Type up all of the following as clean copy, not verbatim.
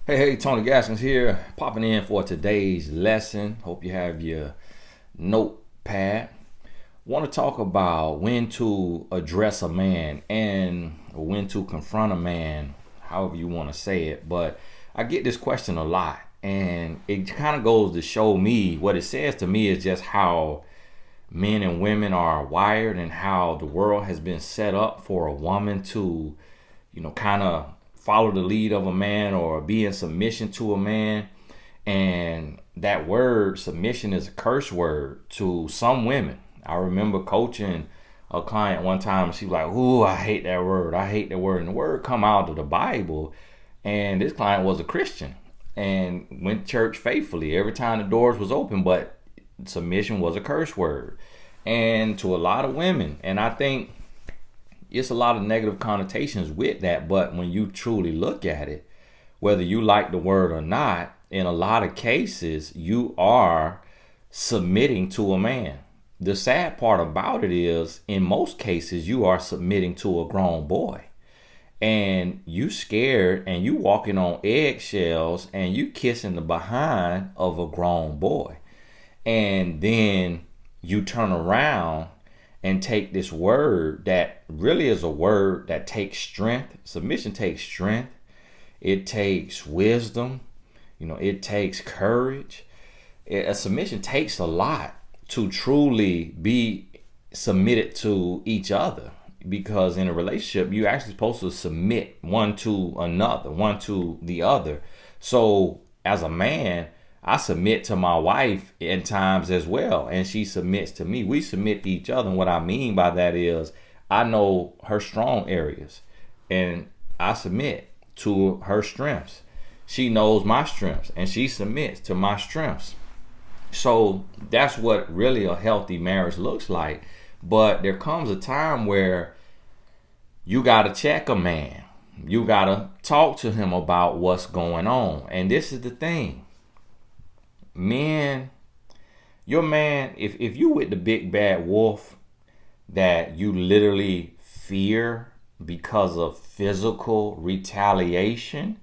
Hey, Tony Gaskins here, popping in for today's lesson. Hope you have your notepad. Want to talk about when to address a man and when to confront a man, however you want to say it. But I get this question a lot, and it kind of goes to show me what it says to me is just how men and women are wired and how the world has been set up for a woman to, kind of follow the lead of a man or be in submission to a man. And that word submission is a curse word to some women. I remember coaching a client one time. She was like, "Ooh, I hate that word. I hate that word." And the word come out of the Bible. And this client was a Christian and went to church faithfully every time the doors was open. But submission was a curse word. And to a lot of women. And I think it's a lot of negative connotations with that, but when you truly look at it, whether you like the word or not, in a lot of cases you are submitting to a man. The sad part about it is in most cases you are submitting to a grown boy, and you scared and you walking on eggshells and you kissing the behind of a grown boy, and then you turn around and take this word that really is a word that takes strength. Submission takes strength. It takes wisdom. It takes courage. A submission takes a lot to truly be submitted to each other, because in a relationship, you're actually supposed to submit one to another, one to the other. So as a man, I submit to my wife in times as well, and she submits to me. We submit to each other. And what I mean by that is I know her strong areas and I submit to her strengths. She knows my strengths and she submits to my strengths. So that's what really a healthy marriage looks like. But there comes a time where you got to check a man. You got to talk to him about what's going on. And this is the thing. Men, your man, if you with the big bad wolf that you literally fear because of physical retaliation,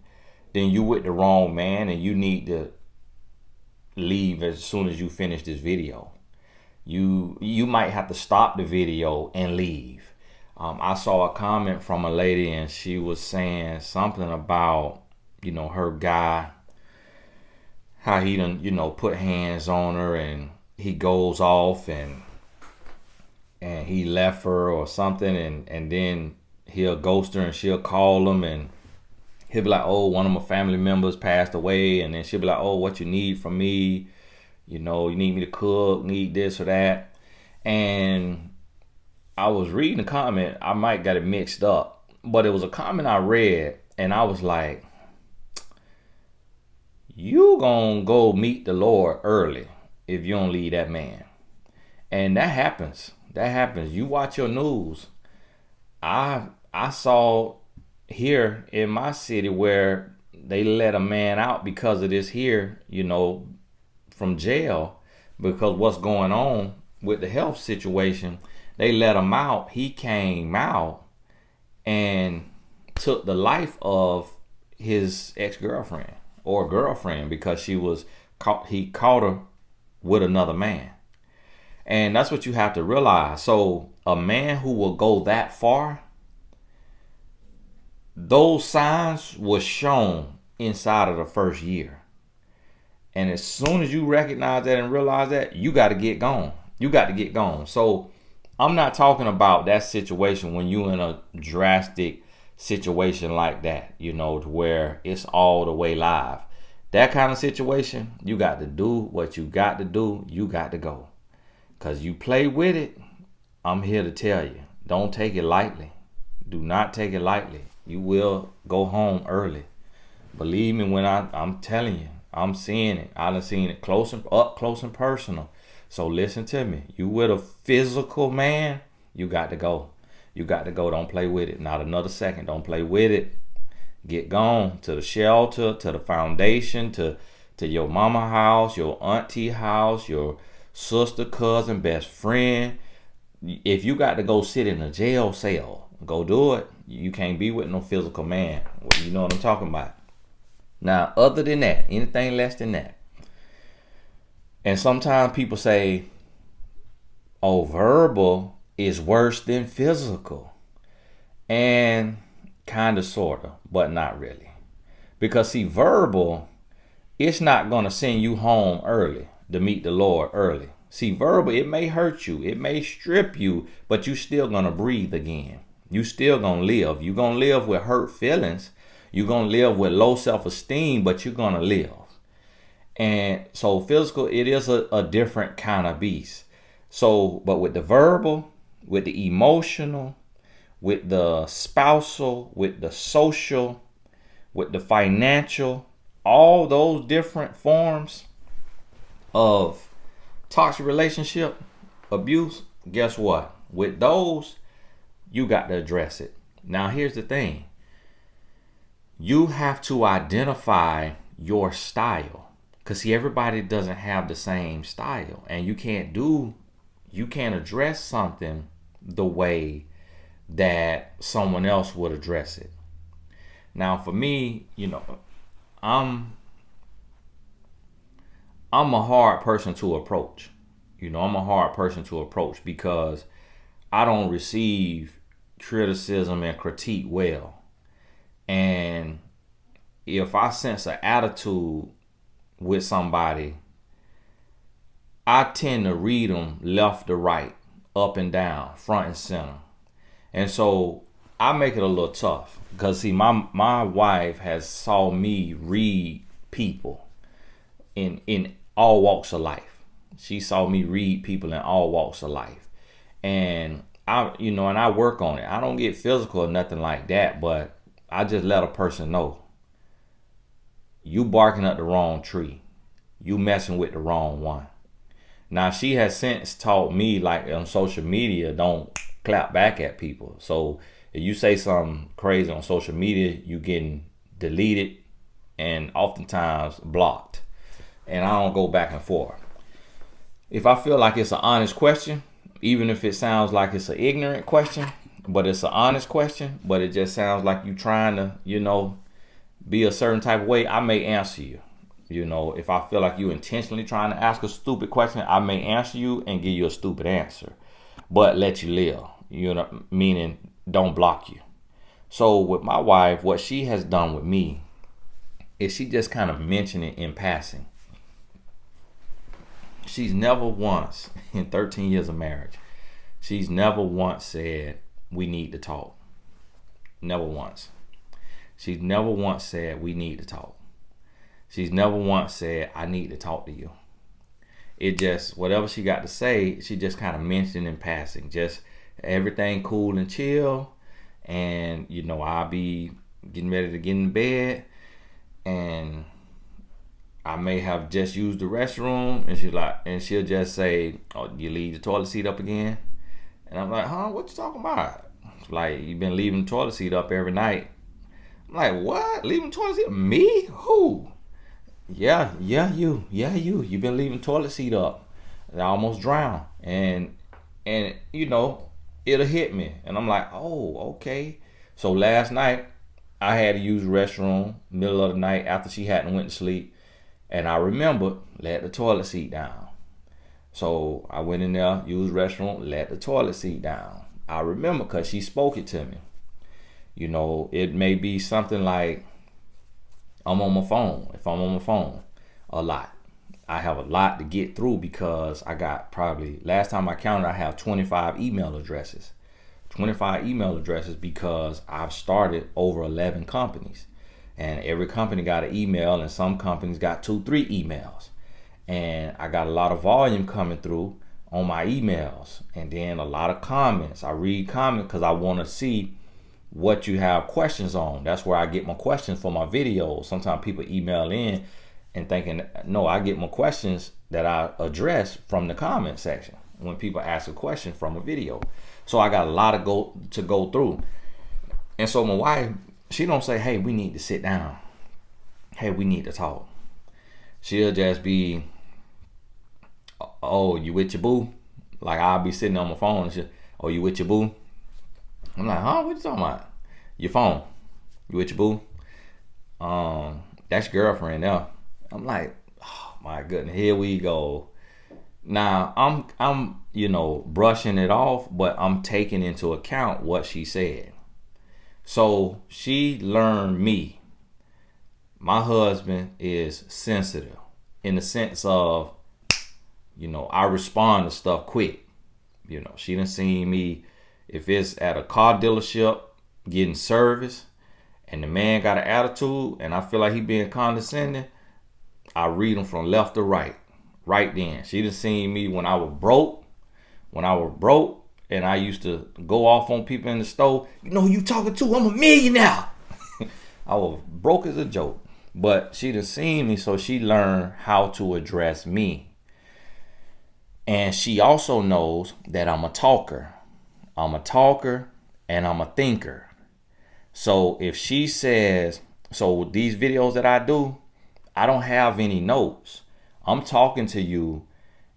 then you with the wrong man and you need to leave as soon as you finish this video. You might have to stop the video and leave. I saw a comment from a lady and she was saying something about, her guy, how he done, put hands on her and he goes off and he left her or something, and then he'll ghost her and she'll call him and he'll be like, "Oh, one of my family members passed away," and then she'll be like, "Oh, what you need from me? You need me to cook, need this or that." And I was reading the comment, I might got it mixed up, but it was a comment I read and I was like, you gonna go meet the Lord early if you don't leave that man. And that happens. You watch your news. I saw here in my city where they let a man out because of this here, from jail, because what's going on with the health situation. They let him out. He came out and took the life of his ex-girlfriend or girlfriend because he caught her with another man. And that's what you have to realize. So a man who will go that far, those signs were shown inside of the first year. And as soon as you recognize that and realize that, you got to get gone. So I'm not talking about that situation when you're in a drastic situation like that, to where it's all the way live. That kind of situation, you got to do what you got to do. You got to go. Because you play with it, I'm here to tell you, don't take it lightly. Do not take it lightly. You will go home early. Believe me when I'm telling you, I'm seeing it. I done seen it up close and personal. So listen to me. You with a physical man, you got to go. You got to go. Don't play with it. Not another second. Don't play with it. Get gone to the shelter, to the foundation, to your mama house, your auntie house, your sister, cousin, best friend. If you got to go sit in a jail cell, go do it. You can't be with no physical man. You know what I'm talking about. Now, other than that, anything less than that. And sometimes people say, oh, verbal is worse than physical. And kind of, sort of, but not really. Because see, verbal, it's not going to send you home early to meet the Lord early. See, verbal, it may hurt you. It may strip you, but you still going to breathe again. You still going to live. You're going to live with hurt feelings. You're going to live with low self-esteem, but you're going to live. And so physical, it is a different kind of beast. So, but with the verbal, with the emotional, with the spousal, with the social, with the financial, all those different forms of toxic relationship abuse, guess what? With those, you got to address it. Now, here's the thing. You have to identify your style. Because see, everybody doesn't have the same style. And you can't address something the way that someone else would address it. Now, for me, I'm a hard person to approach. I'm a hard person to approach because I don't receive criticism and critique well. And if I sense an attitude with somebody, I tend to read them left to right, up and down, front and center. And so I make it a little tough because see, my wife has saw me read people in all walks of life. She saw me read people in all walks of life. And I work on it. I don't get physical or nothing like that, but I just let a person know, you barking up the wrong tree. You messing with the wrong one. Now, she has since taught me, like on social media, don't clap back at people. So if you say something crazy on social media, you getting deleted and oftentimes blocked. And I don't go back and forth. If I feel like it's an honest question, even if it sounds like it's an ignorant question, but it's an honest question, but it just sounds like you trying to, be a certain type of way, I may answer you. If I feel like you intentionally trying to ask a stupid question, I may answer you and give you a stupid answer, but let you live, meaning don't block you. So with my wife, what she has done with me is she just kind of mentioned it in passing. She's never once, in 13 years of marriage, she's never once said, we need to talk. Never once. She's never once said, we need to talk. She's never once said, I need to talk to you. It just, whatever she got to say, she just kind of mentioned in passing. Just everything cool and chill. And, I'll be getting ready to get in bed. And I may have just used the restroom. And she'll just say, oh, you leave the toilet seat up again? And I'm like, huh? What you talking about? It's like, you've been leaving the toilet seat up every night. I'm like, what? Leaving the toilet seat? Me? Who? Yeah, you. You've been leaving the toilet seat up. I almost drowned. And it'll hit me. And I'm like, oh, okay. So last night, I had to use the restroom middle of the night after she hadn't went to sleep. And I remembered, let the toilet seat down. So I went in there, used the restroom, let the toilet seat down. I remember because she spoke it to me. It may be something like, I'm on my phone. If I'm on my phone a lot, I have a lot to get through because I got probably, last time I counted, I have 25 email addresses. 25 email addresses because I've started over 11 companies. And every company got an email, and some companies got 2-3 emails. And I got a lot of volume coming through on my emails. And then a lot of comments. I read comments because I want to see what you have questions on. That's where I get my questions for my videos. Sometimes people email in and thinking, no, I get my questions that I address from the comment section when people ask a question from a video. So I got a lot to go through. And so my wife, she don't say, hey, we need to sit down. Hey, we need to talk. She'll just be, oh, you with your boo? Like I'll be sitting on my phone and she'll, oh, you with your boo? I'm like, huh? What you talking about? Your phone. You with your boo? That's girlfriend now. I'm like, oh my goodness, here we go. Now I'm brushing it off, but I'm taking into account what she said. So she learned me. My husband is sensitive in the sense of, I respond to stuff quick. She done seen me, if it's at a car dealership getting service and the man got an attitude and I feel like he being condescending, I read him from left to right then. She done seen me when I was broke and I used to go off on people in the store. You know who you talking to? I'm a millionaire. I was broke as a joke. But she done seen me, so she learned how to address me. And she also knows that I'm a talker. I'm a talker and I'm a thinker. So if she says, so these videos that I do, I don't have any notes. I'm talking to you.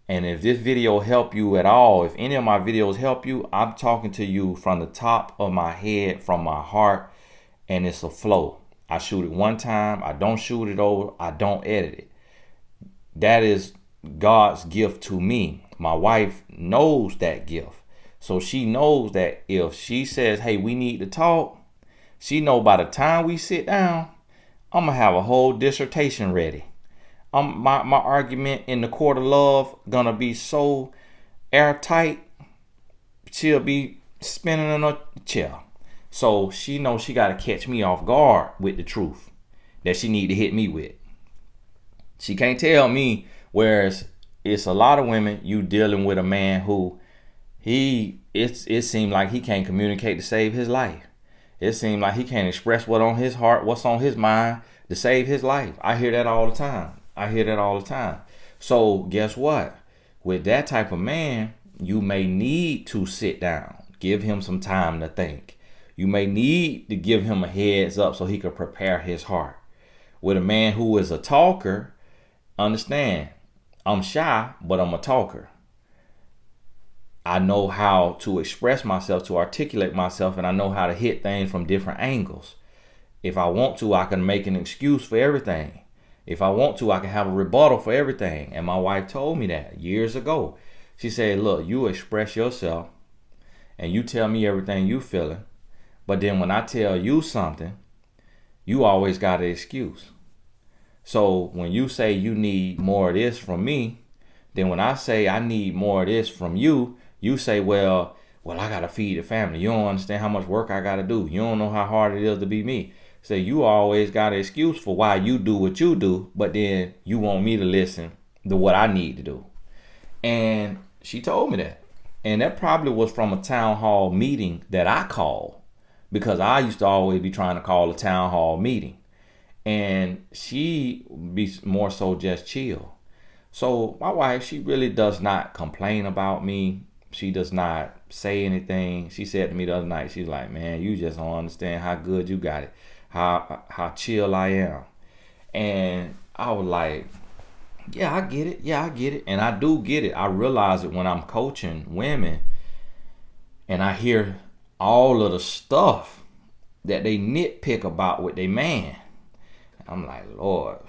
And if this video help you at all, if any of my videos help you, I'm talking to you from the top of my head, from my heart, and it's a flow. I shoot it one time. I don't shoot it over. I don't edit it. That is God's gift to me. My wife knows that gift. So she knows that if she says, hey, we need to talk, she know by the time we sit down, I'm going to have a whole dissertation ready. My argument in the court of love going to be so airtight, she'll be spinning in a chair. So she knows she got to catch me off guard with the truth that she need to hit me with. She can't tell me, whereas it's a lot of women, you dealing with a man who it seems like he can't communicate to save his life. It seems like he can't express what's on his heart, what's on his mind to save his life. I hear that all the time. So guess what? With that type of man, you may need to sit down, give him some time to think. You may need to give him a heads up so he can prepare his heart. With a man who is a talker, understand, I'm shy, but I'm a talker. I know how to express myself, to articulate myself, and I know how to hit things from different angles. If I want to, I can make an excuse for everything. If I want to, I can have a rebuttal for everything. And my wife told me that years ago. She said, look, you express yourself and you tell me everything you feeling. But then when I tell you something, you always got an excuse. So when you say you need more of this from me, then when I say I need more of this from you, you say, well, I got to feed the family. You don't understand how much work I got to do. You don't know how hard it is to be me. Say you always got an excuse for why you do what you do, but then you want me to listen to what I need to do. And she told me that. And that probably was from a town hall meeting that I called, because I used to always be trying to call a town hall meeting. And she be more so just chill. So my wife, she really does not complain about me. She does not say anything. She said to me the other night, she's like, man, you just don't understand how good you got it. How chill I am. And I was like, yeah, I get it. And I do get it. I realize it when I'm coaching women and I hear all of the stuff that they nitpick about with their man. I'm like, Lord,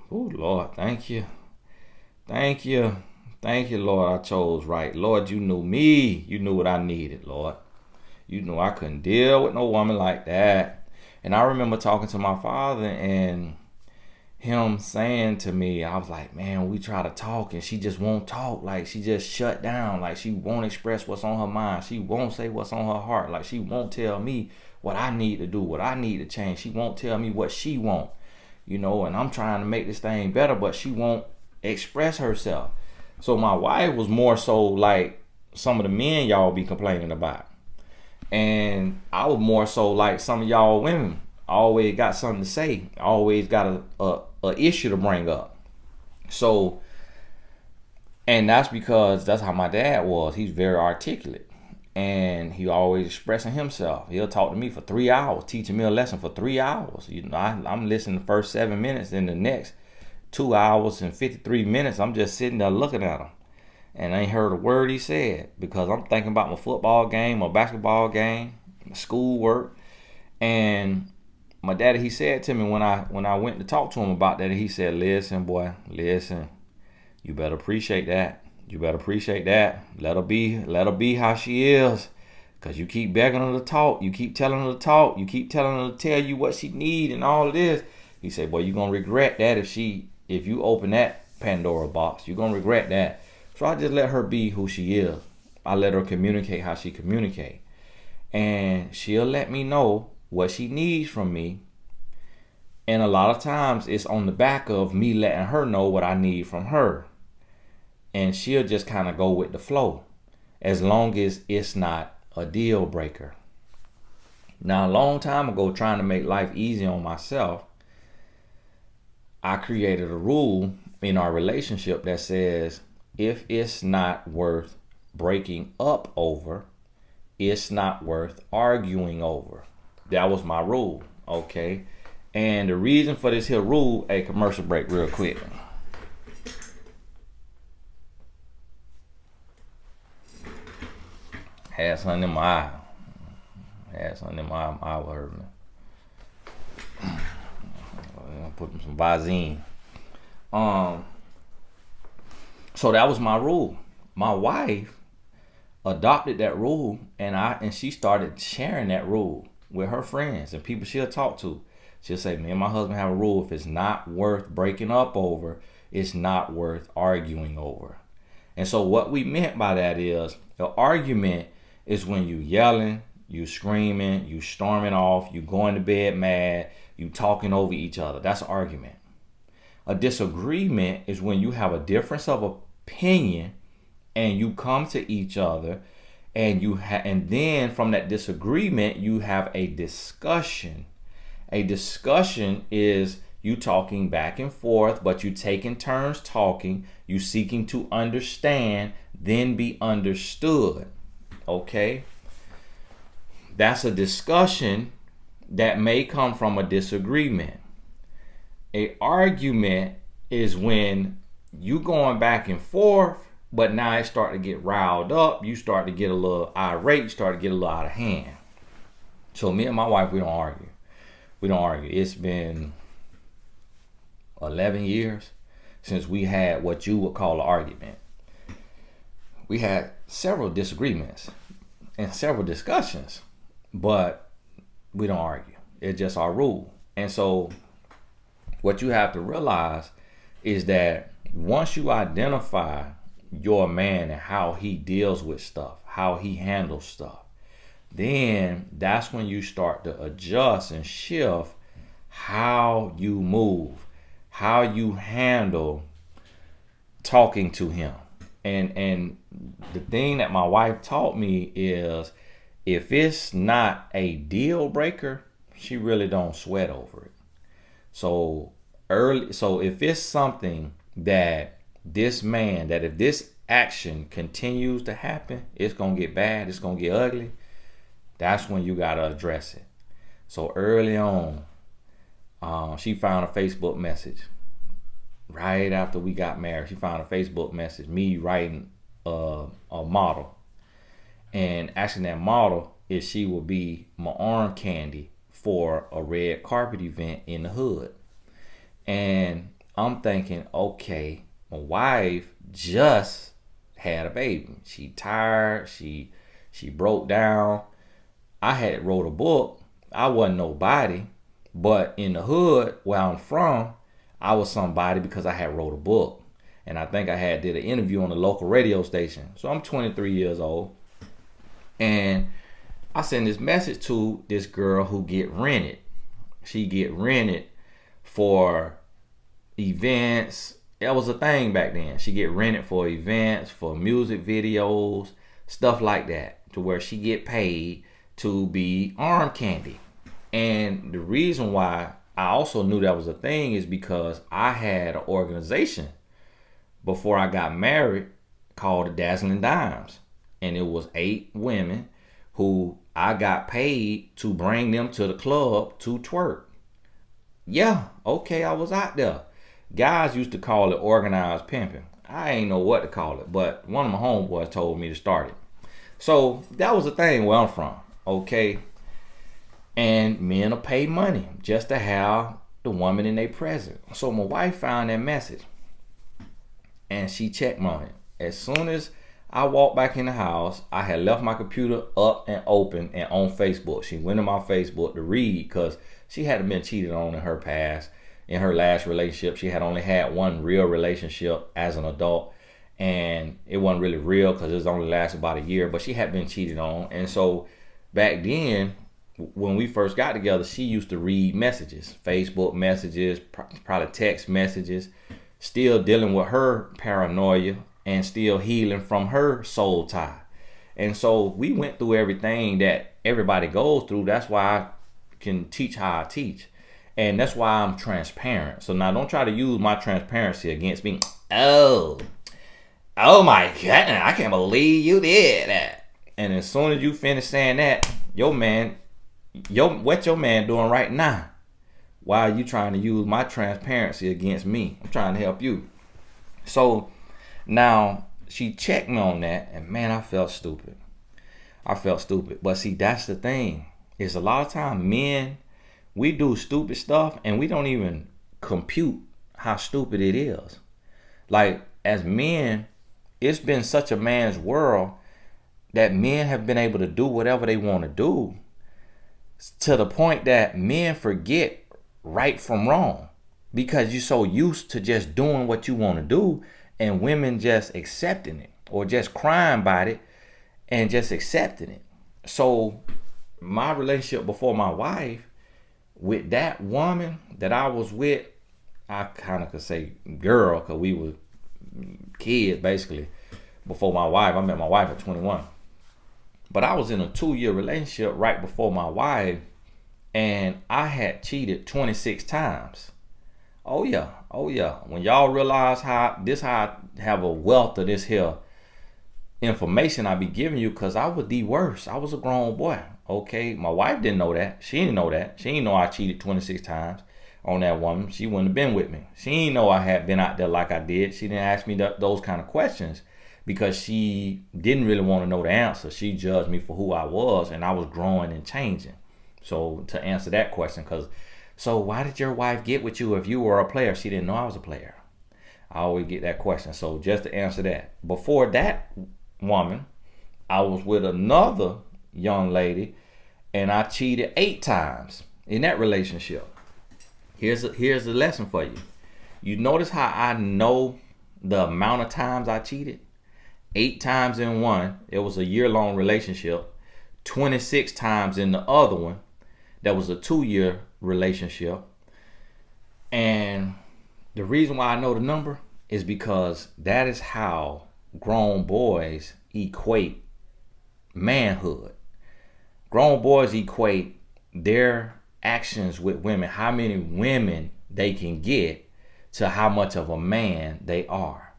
Lord, thank you, Lord, I chose right. Lord, you knew me. You knew what I needed, Lord. You knew I couldn't deal with no woman like that. And I remember talking to my father and him saying to me, I was like, man, we try to talk and she just won't talk. Like she just shut down. Like she won't express what's on her mind. She won't say what's on her heart. Like she won't tell me what I need to do, what I need to change. She won't tell me what she want, and I'm trying to make this thing better, but she won't express herself. So my wife was more so like some of the men y'all be complaining about. And I was more so like some of y'all women. Always got something to say. Always got a issue to bring up. So, and that's because that's how my dad was. He's very articulate. And he always expressing himself. He'll talk to me for 3 hours, teaching me a lesson for 3 hours. I'm listening the first 7 minutes, then the next 2 hours and 53 minutes, I'm just sitting there looking at him. And I ain't heard a word he said because I'm thinking about my football game, my basketball game, my schoolwork. And my daddy, he said to me when I went to talk to him about that, he said, listen, boy, listen, you better appreciate that. You better appreciate that. Let her be how she is. Cause you keep begging her to talk. You keep telling her to talk. You keep telling her to tell you what she need and all of this. He said, boy, you're gonna regret that if you open that Pandora box. You're gonna regret that. So I just let her be who she is. I let her communicate how she communicate. And she'll let me know what she needs from me. And a lot of times it's on the back of me letting her know what I need from her. And she'll just kind of go with the flow, as long as it's not a deal breaker. Now, a long time ago, trying to make life easy on myself, I created a rule in our relationship that says, if it's not worth breaking up over, it's not worth arguing over. That was my rule, okay? And the reason for this here rule, a commercial break real quick. Had something in my eye. My eye was hurting me. Put some Visine. So that was my rule. My wife adopted that rule, and she started sharing that rule with her friends and people she'll talk to. She'll say, me and my husband have a rule. If it's not worth breaking up over, it's not worth arguing over. And so what we meant by that is, the argument is when you yelling, you screaming, you storming off, you going to bed mad, you talking over each other. That's an argument. A disagreement is when you have a difference of opinion and you come to each other and and then from that disagreement you have a discussion. A discussion is you talking back and forth, but you taking turns talking, you seeking to understand, then be understood. Okay? That's a discussion that may come from a disagreement. A argument is when you going back and forth, but now it start to get riled up. You start to get a little irate, you start to get a little out of hand. So me and my wife, we don't argue. We don't argue. It's been 11 years since we had what you would call an argument. We had several disagreements and several discussions, but we don't argue. It's just our rule. And so what you have to realize is that once you identify your man and how he deals with stuff, how he handles stuff, then that's when you start to adjust and shift how you move, how you handle talking to him. And the thing that my wife taught me is, if it's not a deal breaker, she really don't sweat over it. So if it's something that if this action continues to happen, it's gonna get bad, it's gonna get ugly, that's when you gotta address it. So early on, she found a Facebook message right after we got married. She found a Facebook message, me writing a model, and asking that model if she would be my arm candy for a red carpet event in the hood. And I'm thinking, okay, my wife just had a baby. She tired, she broke down. I had wrote a book. I wasn't nobody, but in the hood where I'm from, I was somebody because I had wrote a book. And I think I had did an interview on a local radio station. So I'm 23 years old. And I send this message to this girl who get rented. She get rented for events. That was a thing back then. She get rented for events, for music videos, stuff like that, to where she get paid to be arm candy. And the reason why I also knew that was a thing is because I had an organization before I got married called the Dazzling Dimes. And it was 8 women who I got paid to bring them to the club to twerk. Yeah, okay, I was out there. Guys used to call it organized pimping. I ain't know what to call it, but one of my homeboys told me to start it. So that was the thing where I'm from, okay? And men will pay money just to have the woman in their presence. So my wife found that message and she checked on it. As soon as I walked back in the house, I had left my computer up and open and on Facebook. She went to my Facebook to read because she hadn't been cheated on in her past. In her last relationship, she had only had one real relationship as an adult. And it wasn't really real because it only lasted about a year. But she had been cheated on. And so back then, when we first got together, she used to read messages, Facebook messages, probably text messages, still dealing with her paranoia and still healing from her soul tie. And so we went through everything that everybody goes through. That's why I can teach how I teach. And that's why I'm transparent. So now don't try to use my transparency against me. Oh my goodness, I can't believe you did that. And as soon as you finish saying that, what your man doing right now? Why are you trying to use my transparency against me? I'm trying to help you. So now she checked me on that, and man, I felt stupid. But see, that's the thing. Is a lot of time men, we do stupid stuff and we don't even compute how stupid it is. Like as men, it's been such a man's world that men have been able to do whatever they want to do, to the point that men forget right from wrong because you're so used to just doing what you want to do, and women just accepting it or just crying about it and just accepting it. So my relationship before my wife, with that woman that I was with, I kind of could say girl because we were kids basically before my wife. I met my wife at 21. But I was in a 2-year relationship right before my wife, and I had cheated 26 times. Oh yeah. When y'all realize how I have a wealth of this here information I be giving you, because I was the worst. I was a grown boy. Okay, my wife didn't know that. She didn't know that. She didn't know I cheated 26 times on that woman. She wouldn't have been with me. She didn't know I had been out there like I did. She didn't ask me those kind of questions, because she didn't really want to know the answer. She judged me for who I was, and I was growing and changing. So to answer that question, so why did your wife get with you if you were a player? She didn't know I was a player. I always get that question. So just to answer that, before that woman, I was with another young lady, and I cheated 8 times in that relationship. Here's the lesson for you. You notice how I know the amount of times I cheated? 8 times in one. It was a year-long relationship. 26 times in the other one. That was a 2-year relationship. And the reason why I know the number is because that is how grown boys equate manhood. Grown boys equate their actions with women, how many women they can get, to how much of a man they are.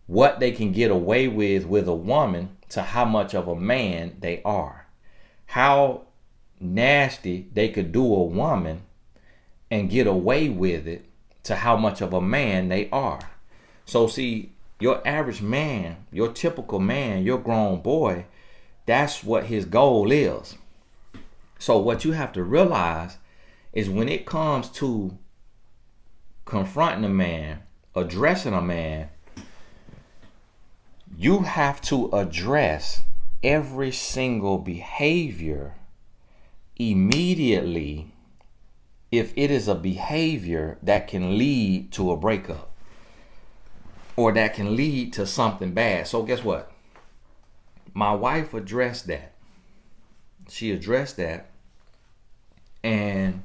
What they can get away with a woman, to how much of a man they are. How nasty they could do a woman and get away with it, to how much of a man they are. So see, your average man, your typical man, your grown boy, that's what his goal is. So what you have to realize is when it comes to confronting a man, addressing a man, you have to address every single behavior immediately if it is a behavior that can lead to a breakup or that can lead to something bad. So guess what? My wife addressed that. She addressed that. And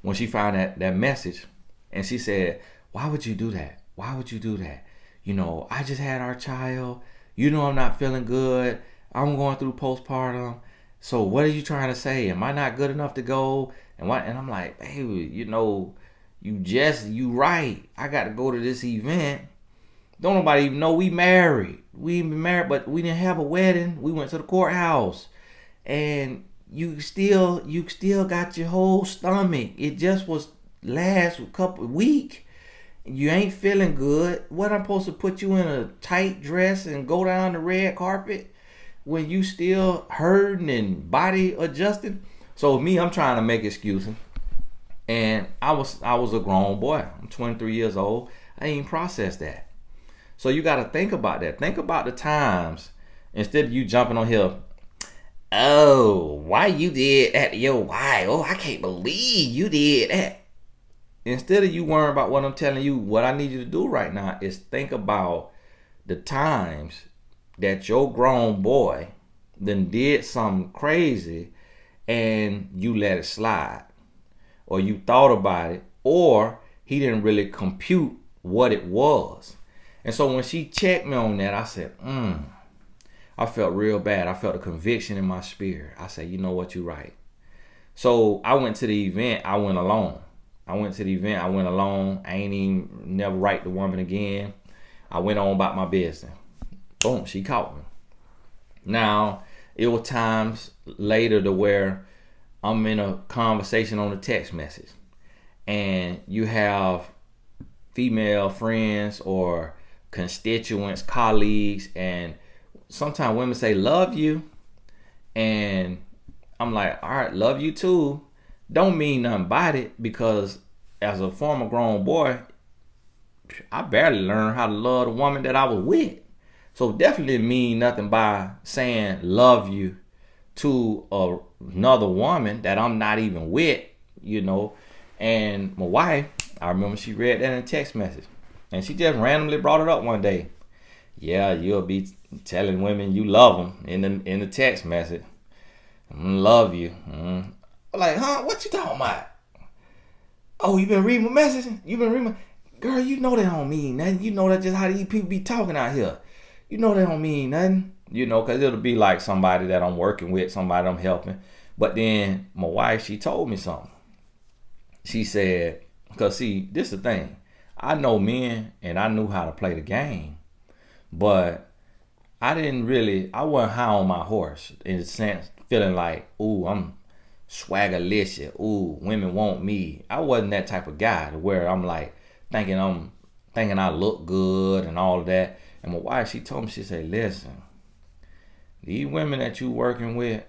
when she found that message, and she said, why would you do that? Why would you do that? You know, I just had our child. You know I'm not feeling good. I'm going through postpartum. So what are you trying to say? Am I not good enough to go? And I'm like, baby, you know, you right. I got to go to this event. Don't nobody even know we married. We ain't been married, but we didn't have a wedding. We went to the courthouse. And you still got your whole stomach. It just was last couple week. You ain't feeling good. What, I'm supposed to put you in a tight dress and go down the red carpet when you still hurting and body adjusting? So me, I'm trying to make excuses. And I was a grown boy. I'm 23 years old. I didn't even process that. So you got to think about that. Think about the times instead of you jumping on here. Oh, why you did that to your wife? Oh, I can't believe you did that. Instead of you worrying about what I'm telling you, what I need you to do right now is think about the times that your grown boy then did something crazy and you let it slide, or you thought about it, or he didn't really compute what it was. And so when she checked me on that, I said, I felt real bad. I felt a conviction in my spirit. I said, you know what, you're right. So I went to the event. I went alone. I ain't even never write the woman again. I went on about my business. Boom, she caught me. Now, it was times later to where I'm in a conversation on a text message, and you have female friends or constituents, colleagues, and sometimes women say, love you. And I'm like, all right, love you too. Don't mean nothing about it, because as a former grown boy, I barely learned how to love the woman that I was with. So definitely mean nothing by saying love you to another woman that I'm not even with, And my wife, I remember she read that in a text message, and she just randomly brought it up one day. Yeah, you'll be telling women you love them in the text message. Love you. Like, huh? What you talking about? Oh, you been reading my message? You been reading my... Girl, you know that don't mean nothing. You know that just how these people be talking out here. You know that don't mean nothing. Because it'll be like somebody that I'm working with, somebody I'm helping. But then my wife, she told me something. She said, because see, this is the thing. I know men and I knew how to play the game. But I wasn't high on my horse in the sense, feeling like, ooh, I'm swaggerlicious. Ooh, women want me. I wasn't that type of guy to where I'm like thinking I look good and all of that. And my wife, she told me, she said, listen, these women that you working with,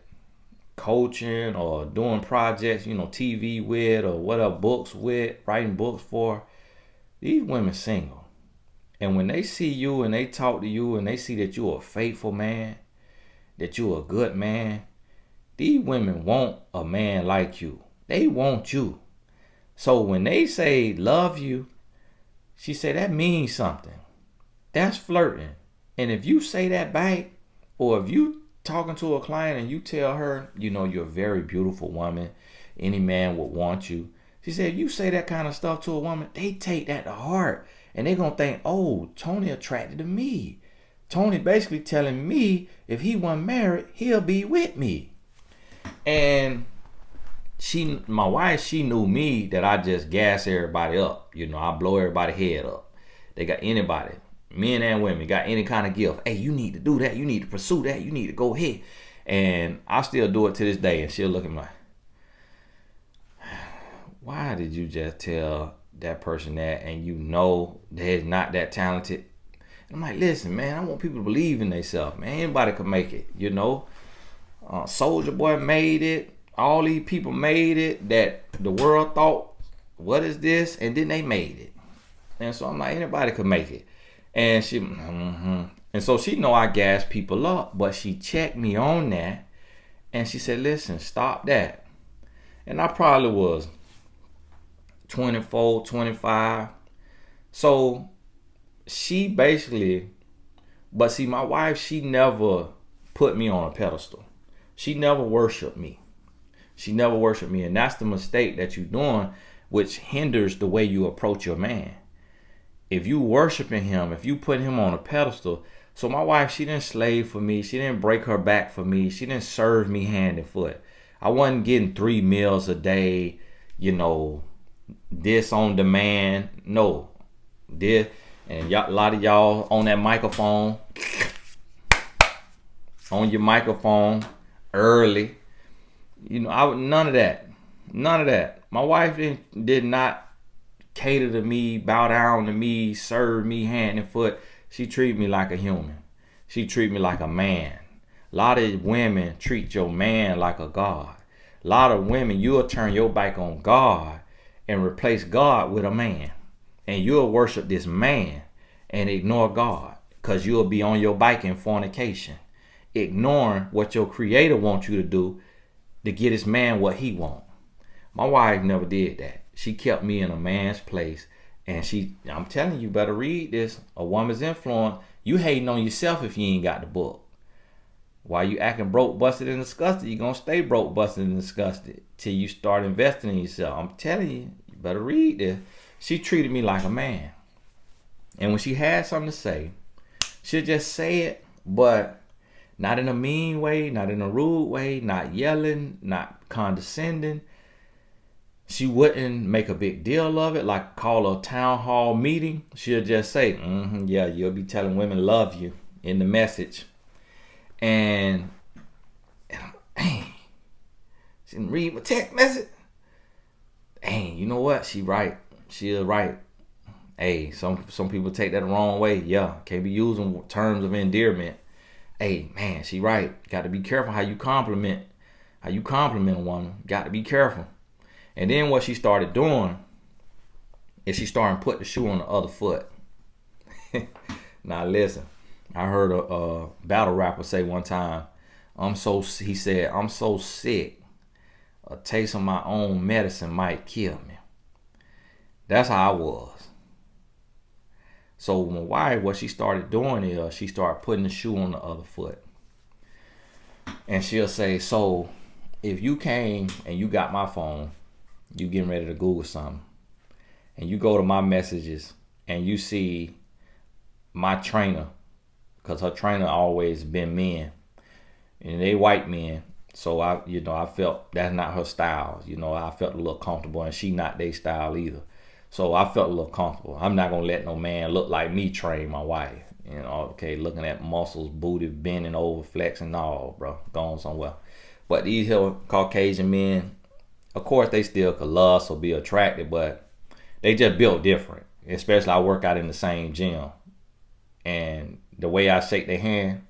coaching or doing projects, TV with or whatever, books with, writing books for, these women single. And when they see you and they talk to you and they see that you're a faithful man, that you're a good man, these women want a man like you. They want you. So when they say love you, she said that means something. That's flirting. And if you say that back, or if you talking to a client and you tell her, you're a very beautiful woman, any man would want you. She said, if you say that kind of stuff to a woman, they take that to heart. And they're going to think, oh, Tony attracted to me. Tony basically telling me if he wasn't married, he'll be with me. And my wife, she knew me that I just gas everybody up. I blow everybody's head up. They got anybody, men and women, got any kind of gift. Hey, you need to do that. You need to pursue that. You need to go ahead. And I still do it to this day. And she'll look at me like, why did you just tell that person that and they're not that talented? I'm like, listen, man, I want people to believe in themselves, man. Anybody could make it, Soldier Boy made it. All these people made it that the world thought, what is this? And then they made it. And so I'm like, anybody could make it. And she, and so she know I gas people up, but she checked me on that. And she said, listen, stop that. And I probably was 24, 25. So she basically, but see, my wife, she never put me on a pedestal. She never worshiped me. And that's the mistake that you're doing, which hinders the way you approach your man. If you worshiping him, if you put him on a pedestal. So my wife, she didn't slave for me. She didn't break her back for me. She didn't serve me hand and foot. I wasn't getting 3 meals a day, this on demand. No. This, and a lot of y'all on that microphone, on your microphone early. None of that. My wife did not cater to me, bow down to me, serve me hand and foot. She treated me like a human. She treated me like a man. A lot of women treat your man like a god. A lot of women, you'll turn your back on God and replace God with a man. And you'll worship this man and ignore God, because you'll be on your bike in fornication, ignoring what your creator wants you to do to get this man what he wants. My wife never did that. She kept me in a man's place. And I'm telling you, better read this. A Woman's Influence. You hating on yourself if you ain't got the book. While you acting broke, busted, and disgusted, you're going to stay broke, busted, and disgusted till you start investing in yourself. I'm telling you, you better read this. She treated me like a man. And when she had something to say, she'll just say it, but not in a mean way, not in a rude way, not yelling, not condescending. She wouldn't make a big deal of it, like call a town hall meeting. She'll just say, yeah, you'll be telling women love you in the message. And dang, she didn't read my text message. Dang, you know what? She'll right. Hey, some people take that the wrong way. Yeah, can't be using terms of endearment. Hey, man, she right. Got to be careful how you compliment a woman. Got to be careful. And then what she started doing is she started putting the shoe on the other foot. Now listen, I heard a battle rapper say one time, he said, I'm so sick, a taste of my own medicine might kill me. That's how I was. So my wife, what she started doing is she started putting the shoe on the other foot. And she'll say, so if you came and you got my phone, you getting ready to Google something, and you go to my messages and you see my trainer, because her trainer always been men, and they white men. So I felt that's not her style. I felt a little comfortable, and she not their style either. So I felt a little comfortable. I'm not gonna let no man look like me train my wife. Okay, looking at muscles, booty bending over, flexing, no, bro, going somewhere. But these here Caucasian men, of course, they still could lust or be attracted, but they just built different. Especially I work out in the same gym. And the way I shake their hand,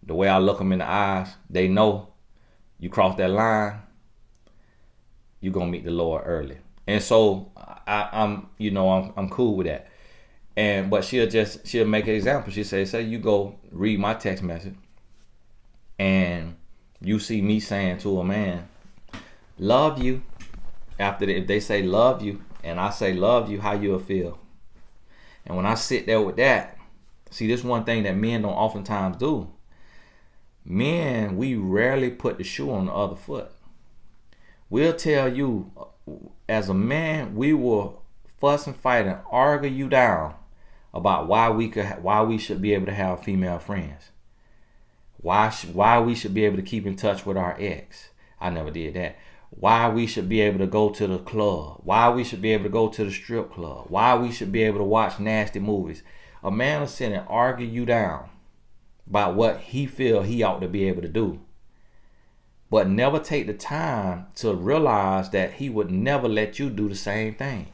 the way I look them in the eyes, they know you cross that line, you're going to meet the Lord early. And so I'm cool with that. But she'll make an example. She'll say you go read my text message and you see me saying to a man, love you. If they say love you and I say love you, how you'll feel? And when I sit there with that, see, this one thing that men don't oftentimes do. Men, we rarely put the shoe on the other foot. We'll tell you, as a man, we will fuss and fight and argue you down about why we should be able to have female friends. Why we should be able to keep in touch with our ex. I never did that. Why we should be able to go to the club. Why we should be able to go to the strip club. Why we should be able to watch nasty movies. A man will sit and argue you down about what he feel he ought to be able to do, but never take the time to realize that he would never let you do the same thing.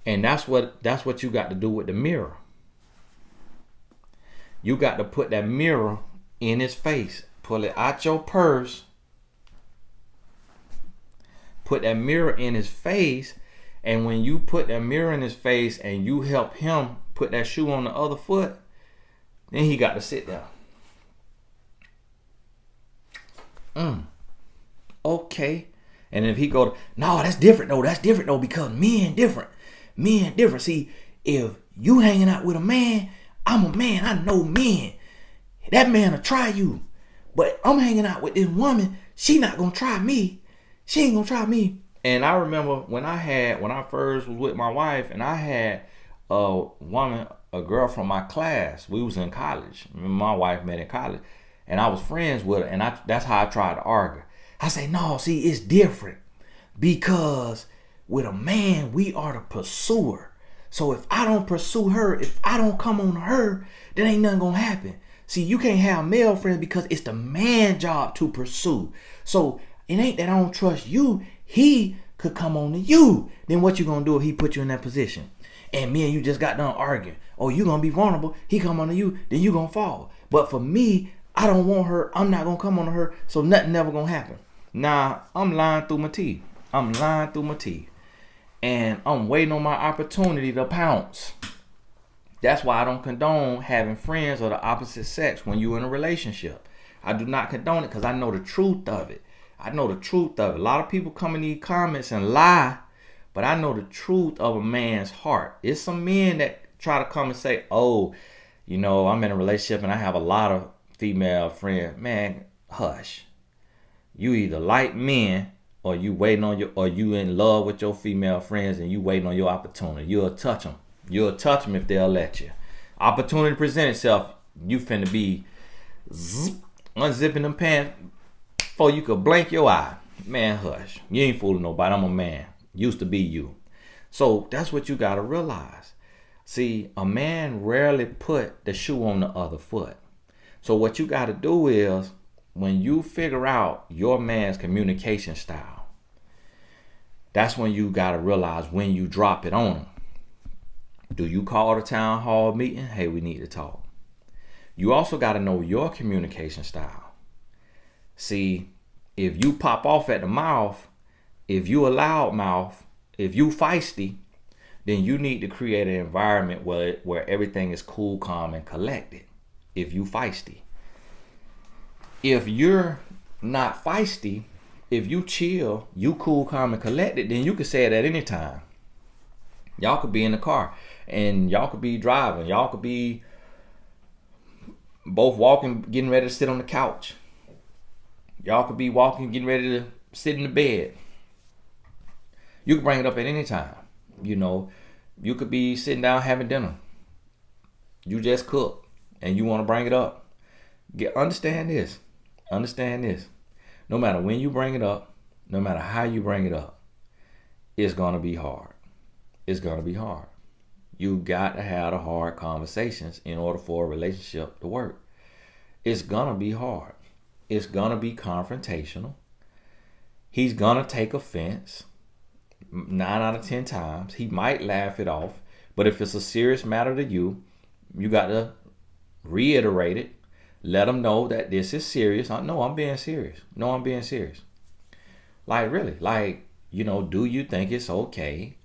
And that's what you got to do with the mirror. You got to put that mirror in his face. Pull it out your purse. Put that mirror in his face. And when you put that mirror in his face and you help him put that shoe on the other foot, then he got to sit there. Okay. And if he go, no, that's different though, because men different. See, if you hanging out with a man, I'm a man, I know men. That man will try you. But I'm hanging out with this woman, she not gonna try me. She ain't gonna try me. And I remember when I first was with my wife, and I had a girl from my class. We was in college. My wife met in college, and I was friends with her, and that's how I tried to argue. I say, no, see, it's different, because with a man, we are the pursuer. So if I don't pursue her, if I don't come on her, then ain't nothing gonna happen. See, you can't have male friends because it's the man's job to pursue. So it ain't that I don't trust you. He could come on to you. Then what you gonna do if he put you in that position? And me and you just got done arguing. Oh, you gonna be vulnerable. He come on to you, then you gonna fall. But for me, I don't want her. I'm not gonna come on to her. So nothing never gonna happen. Now, I'm lying through my teeth. I'm lying through my teeth. And I'm waiting on my opportunity to pounce. That's why I don't condone having friends of the opposite sex when you're in a relationship. I do not condone it because I know the truth of it. I know the truth of it. A lot of people come in these comments and lie, but I know the truth of a man's heart. It's some men that try to come and say, oh, you know, I'm in a relationship and I have a lot of female friends. Man, hush. You either like men or you waiting on or you in love with your female friends and you waiting on your opportunity. You'll touch them. You'll touch them if they'll let you. Opportunity present itself. You finna be unzipping them pants before you could blink your eye. Man, hush. You ain't fooling nobody. I'm a man. Used to be you. So that's what you gotta realize. See, a man rarely put the shoe on the other foot. So what you gotta do is, when you figure out your man's communication style, that's when you gotta realize when you drop it on him. Do you call the town hall meeting? Hey, we need to talk. You also got to know your communication style. See, if you pop off at the mouth, if you a loud mouth, if you feisty, then you need to create an environment where everything is cool, calm, and collected. If you feisty. If you're not feisty, if you chill, you cool, calm, and collected, then you can say it at any time. Y'all could be in the car and y'all could be driving. Y'all could be both walking, getting ready to sit on the couch. Y'all could be walking, getting ready to sit in the bed. You can bring it up at any time. You know, you could be sitting down having dinner. You just cooked and you want to bring it up. Understand this. Understand this. No matter when you bring it up, no matter how you bring it up, it's going to be hard. It's going to be hard. You got to have the hard conversations in order for a relationship to work. It's going to be hard. It's going to be confrontational. He's going to take offense 9 out of 10 times. He might laugh it off. But if it's a serious matter to you, you got to reiterate it. Let him know that this is serious. No, I'm being serious. No, I'm being serious. Like, really? Like, you know, do you think it's okay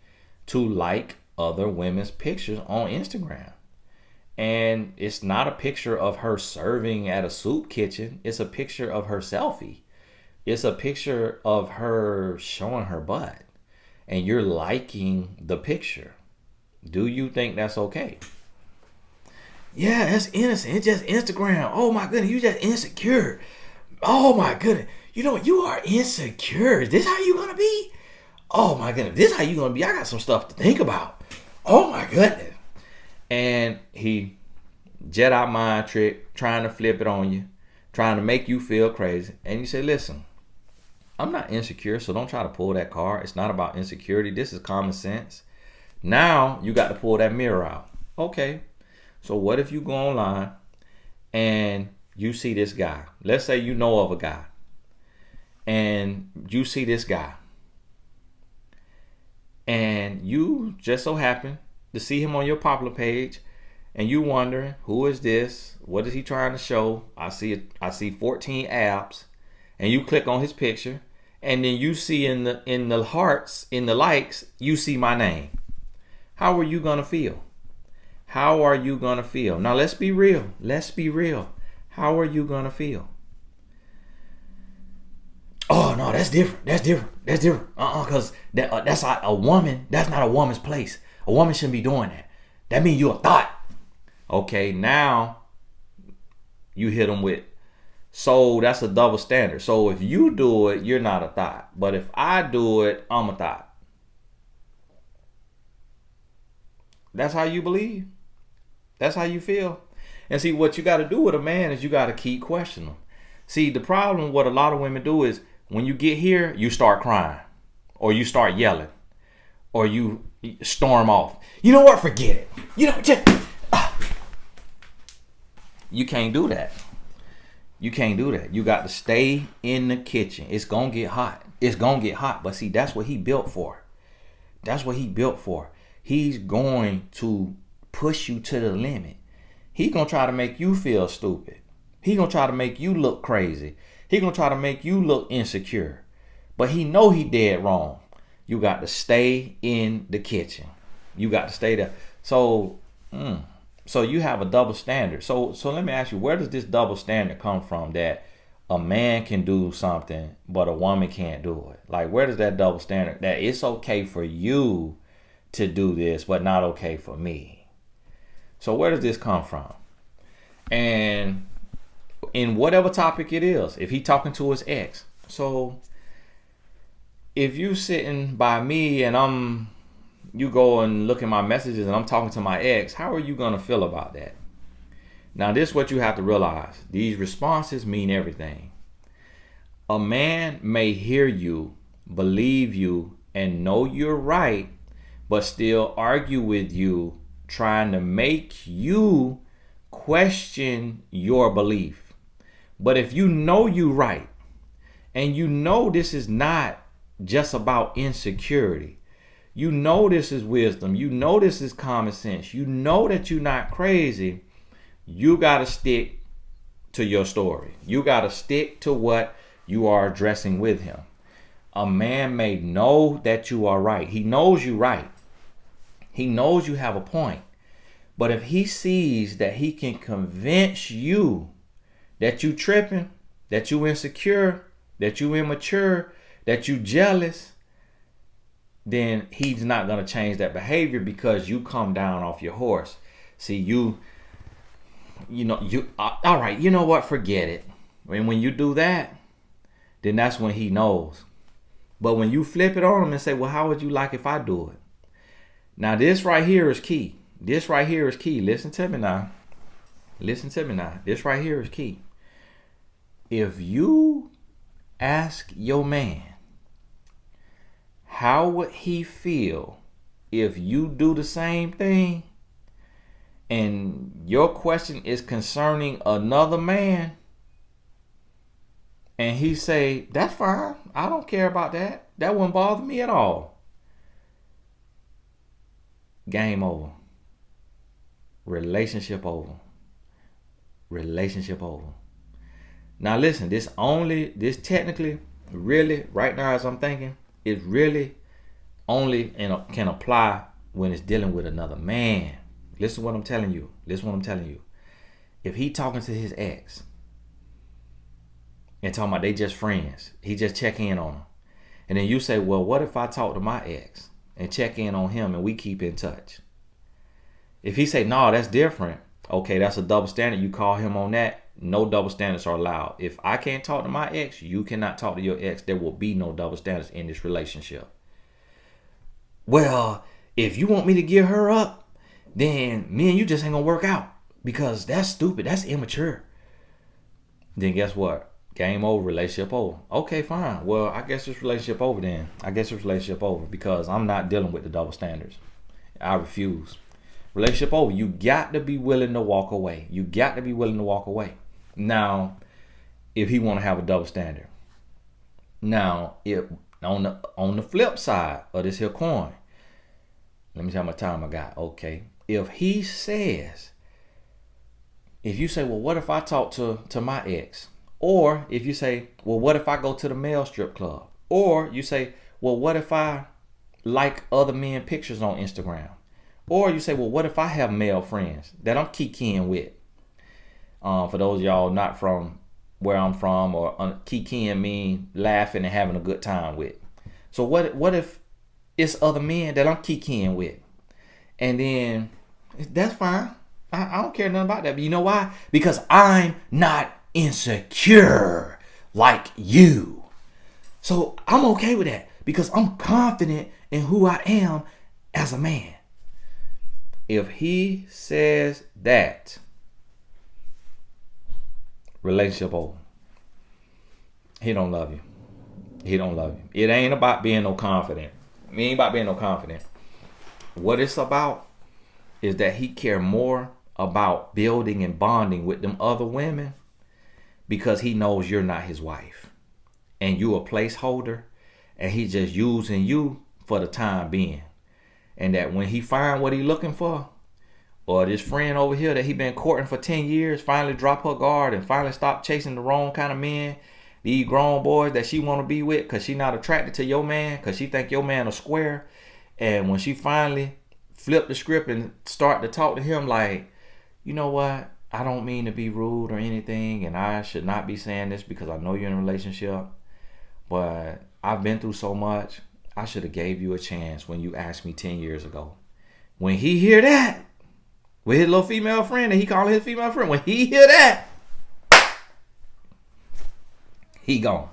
to like other women's pictures on Instagram? And it's not a picture of her serving at a soup kitchen. It's a picture of her selfie. It's a picture of her showing her butt. And you're liking the picture. Do you think that's okay? Yeah, that's innocent. It's just Instagram. Oh my goodness, you just insecure. Oh my goodness. You know, you are insecure. Is this how you gonna be? Oh my goodness, this how you gonna be? I got some stuff to think about. Oh my goodness. And he Jedi mind trick, trying to flip it on you, trying to make you feel crazy. And you say, listen, I'm not insecure, so don't try to pull that card. It's not about insecurity. This is common sense. Now you got to pull that mirror out. Okay, so what if you go online and you see this guy? Let's say you know of a guy and you see this guy and you just so happen to see him on your popular page and you wondering, who is this? What is he trying to show? I see 14 abs, and you click on his picture and then you see in the hearts, in the likes, you see my name. How are you gonna feel? How are you gonna feel? Now let's be real. Let's be real. How are you gonna feel? Oh no, that's different. That's different. That's different. Because that's not a woman. That's not a woman's place. A woman shouldn't be doing that. That means you're a thought. Okay, now you hit them with. So that's a double standard. So if you do it, you're not a thought. But if I do it, I'm a thought. That's how you believe. That's how you feel. And see, what you got to do with a man is you got to keep questioning him. See, the problem, what a lot of women do is when you get here, you start crying or you start yelling or you storm off. You know what? Forget it. You know, you can't do that. You can't do that. You got to stay in the kitchen. It's going to get hot. It's going to get hot. But see, that's what he built for. That's what he built for. He's going to push you to the limit. He's going to try to make you feel stupid. He's going to try to make you look crazy. He gonna try to make you look insecure. But he know he dead wrong. You got to stay in the kitchen. You got to stay there. So you have a double standard. So let me ask you, where does this double standard come from that a man can do something but a woman can't do it? Like, where does that double standard that it's okay for you to do this but not okay for me? So where does this come from? And in whatever topic it is, if he talking to his ex, so if you sitting by me and you go and look at my messages and I'm talking to my ex, how are you gonna feel about that? Now, this is what you have to realize. These responses mean everything. A man may hear you, believe you, and know you're right, but still argue with you, trying to make you question your belief. But if you know you're right, and you know this is not just about insecurity, you know this is wisdom, you know this is common sense, you know that you're not crazy, you got to stick to your story. You got to stick to what you are addressing with him. A man may know that you are right. He knows you right. He knows you have a point. But if he sees that he can convince you that you tripping, that you insecure, that you immature, that you jealous, then he's not going to change that behavior because you come down off your horse. See, all right, you know what? Forget it. And when you do that, then that's when he knows. But when you flip it on him and say, well, how would you like if I do it? Now, this right here is key. This right here is key. Listen to me now. Listen to me now. This right here is key. If you ask your man, how would he feel if you do the same thing? And your question is concerning another man, and he say, that's fine, I don't care about that, that wouldn't bother me at all. Game over. Relationship over. Relationship over. Now listen, this technically, really, right now as I'm thinking, it really only can apply when it's dealing with another man. Listen to what I'm telling you. Listen to what I'm telling you. If he talking to his ex and talking about they just friends, he just check in on them. And then you say, well, what if I talk to my ex and check in on him and we keep in touch? If he say, no, that's different. Okay, that's a double standard. You call him on that. No double standards are allowed. If I can't talk to my ex, you cannot talk to your ex. There will be no double standards in this relationship. Well, if you want me to give her up, then me and you just ain't gonna work out because that's stupid. That's immature. Then guess what? Game over, relationship over. Okay, fine. Well, I guess it's relationship over then. I guess it's relationship over because I'm not dealing with the double standards. I refuse. Relationship over. You got to be willing to walk away. You got to be willing to walk away. Now, if he want to have a double standard. Now, if on the flip side of this here coin, let me see how much time I got. Okay. If you say, well, what if I talk to my ex? Or if you say, well, what if I go to the male strip club? Or you say, well, what if I like other men pictures on Instagram? Or you say, well, what if I have male friends that I'm kikiing with? For those of y'all not from where I'm from, or kikiing mean laughing and having a good time with. So what if it's other men that I'm kikiing with? And then that's fine. I don't care nothing about that. But you know why? Because I'm not insecure like you. So I'm okay with that because I'm confident in who I am as a man. If he says that, relationship over. He don't love you. He don't love you. It ain't about being no confident. It ain't about being no confident. What it's about is that he care more about building and bonding with them other women because he knows you're not his wife and you a placeholder and he just using you for the time being. And that when he find what he looking for, or this friend over here that he been courting for 10 years finally drop her guard and finally stop chasing the wrong kind of men These grown boys that she want to be with because she not attracted to your man because she think your man a square. And when she finally flip the script and start to talk to him like, you know what? I don't mean to be rude or anything, and I should not be saying this because I know you're in a relationship, but I've been through so much. I should have gave you a chance when you asked me 10 years ago. When he hear that, with his little female friend, and he call his female friend, when he hear that, he gone.